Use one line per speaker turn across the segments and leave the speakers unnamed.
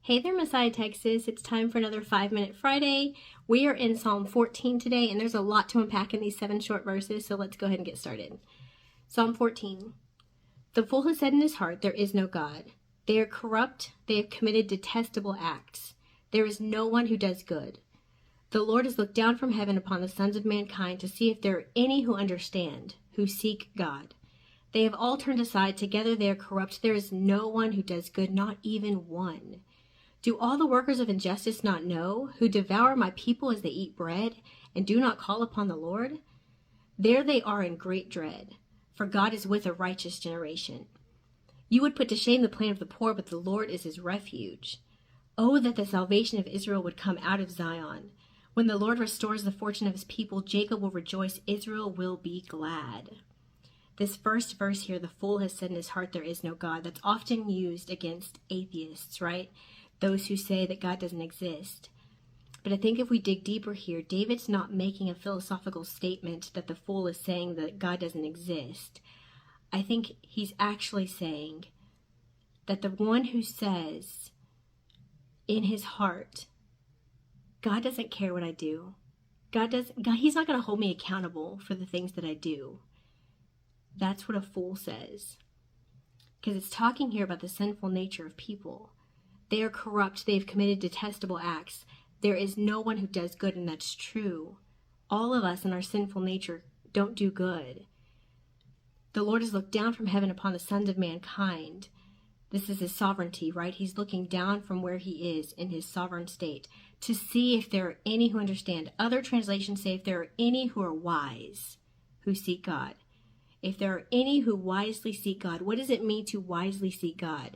Hey there, Messiah, Texas. It's time for another 5-Minute Friday. We are in Psalm 14 today, and there's a lot to unpack in these 7 short verses, so let's go ahead and get started. Psalm 14. The fool has said in his heart, there is no God. They are corrupt. They have committed detestable acts. There is no one who does good. The Lord has looked down from heaven upon the sons of mankind to see if there are any who understand, who seek God. They have all turned aside. Together they are corrupt. There is no one who does good, not even one. Do all the workers of injustice not know, who devour my people as they eat bread, and do not call upon the Lord? There they are in great dread, for God is with a righteous generation. You would put to shame the plan of the poor, but the Lord is his refuge. Oh, that the salvation of Israel would come out of Zion. When the Lord restores the fortune of his people, Jacob will rejoice, Israel will be glad. This first verse here, the fool has said in his heart there is no God, that's often used against atheists, right? Those who say that God doesn't exist. But I think if we dig deeper here, David's not making a philosophical statement that the fool is saying that God doesn't exist. I think he's actually saying that the one who says in his heart, God doesn't care what I do. He's not going to hold me accountable for the things that I do. That's what a fool says. Because it's talking here about the sinful nature of people. They are corrupt. They have committed detestable acts. There is no one who does good, and that's true. All of us in our sinful nature don't do good. The Lord has looked down from heaven upon the sons of mankind. This is his sovereignty, right? He's looking down from where he is in his sovereign state to see if there are any who understand. Other translations say if there are any who are wise, who seek God. If there are any who wisely seek God, what does it mean to wisely seek God?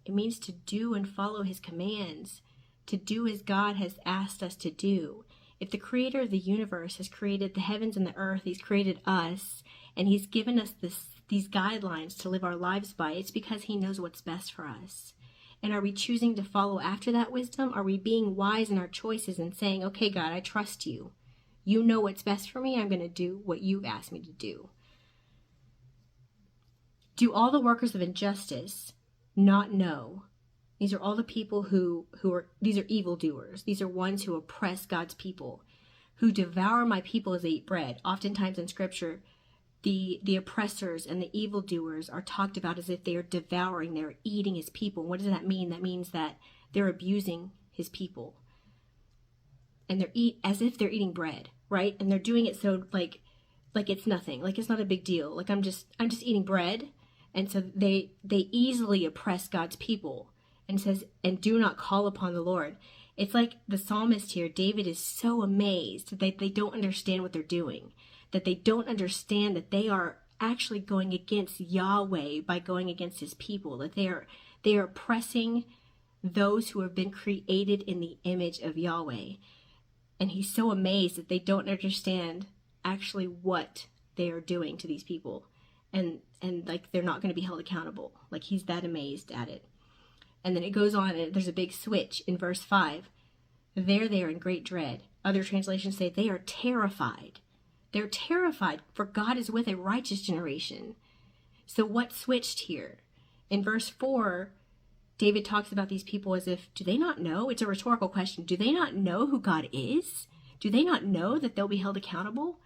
It means to do and follow his commands, to do as God has asked us to do. If the creator of the universe has created the heavens and the earth, he's created us, and he's given us these guidelines to live our lives by, it's because he knows what's best for us. And are we choosing to follow after that wisdom? Are we being wise in our choices and saying, okay, God, I trust you. You know what's best for me. I'm going to do what you've asked me to do. Do all the workers of injustice not know? These are all the people these are evildoers. These are ones who oppress God's people, who devour my people as they eat bread. Oftentimes in scripture, the oppressors and the evildoers are talked about as if they are devouring, they're eating his people. What does that mean? That means that they're abusing his people. And as if they're eating bread, right? And they're doing it so like it's nothing, like it's not a big deal. Like I'm just eating bread. And so they easily oppress God's people, and says, and do not call upon the Lord. It's like the psalmist here, David, is so amazed that they don't understand what they're doing, that they don't understand that they are actually going against Yahweh by going against his people, that they are oppressing those who have been created in the image of Yahweh. And he's so amazed that they don't understand actually what they are doing to these people. And like they're not going to be held accountable. Like he's that amazed at it. And then it goes on, and there's a big switch in verse 5. There they are in great dread. Other translations say they are terrified. They're terrified, for God is with a righteous generation. So what switched here? In verse 4, David talks about these people as if, do they not know? It's a rhetorical question. Do they not know who God is? Do they not know that they'll be held accountable?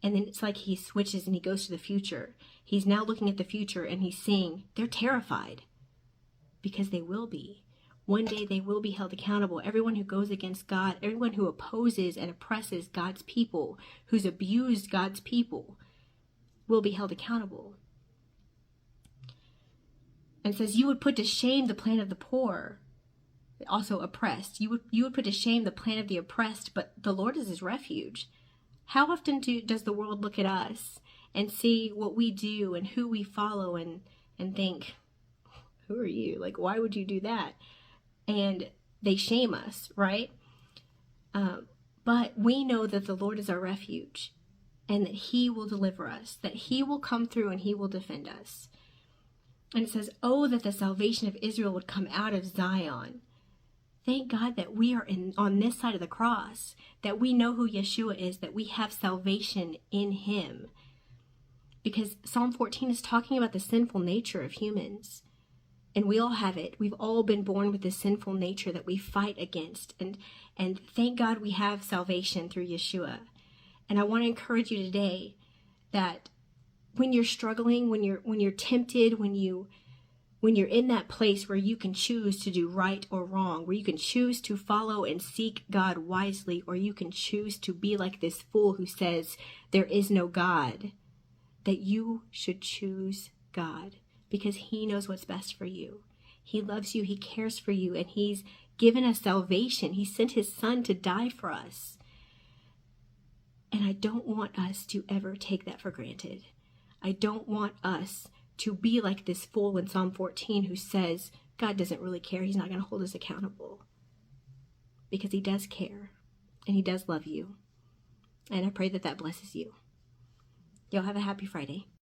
And then it's like he switches and he goes to the future. He's now looking at the future and he's seeing they're terrified because they will be. One day they will be held accountable. Everyone who goes against God, everyone who opposes and oppresses God's people, who's abused God's people, will be held accountable. And says, you would put to shame the plan of the poor, also oppressed. You would put to shame the plan of the oppressed, but the Lord is his refuge. How often does the world look at us and see what we do and who we follow and think, who are you? Like, why would you do that? And they shame us, right? But we know that the Lord is our refuge and that he will deliver us, that he will come through and he will defend us. And it says, oh, that the salvation of Israel would come out of Zion. Thank God that we are on this side of the cross, that we know who Yeshua is, that we have salvation in him. Because Psalm 14 is talking about the sinful nature of humans. And we all have it. We've all been born with this sinful nature that we fight against. And thank God we have salvation through Yeshua. And I want to encourage you today that when you're struggling, when you're tempted, when you're in that place where you can choose to do right or wrong, where you can choose to follow and seek God wisely, or you can choose to be like this fool who says there is no God, that you should choose God because he knows what's best for you. He loves you, he cares for you, and he's given us salvation. He sent his son to die for us. And I don't want us to ever take that for granted. I don't want us to be like this fool in Psalm 14 who says God doesn't really care. He's not going to hold us accountable. Because he does care. And he does love you. And I pray that that blesses you. Y'all have a happy Friday.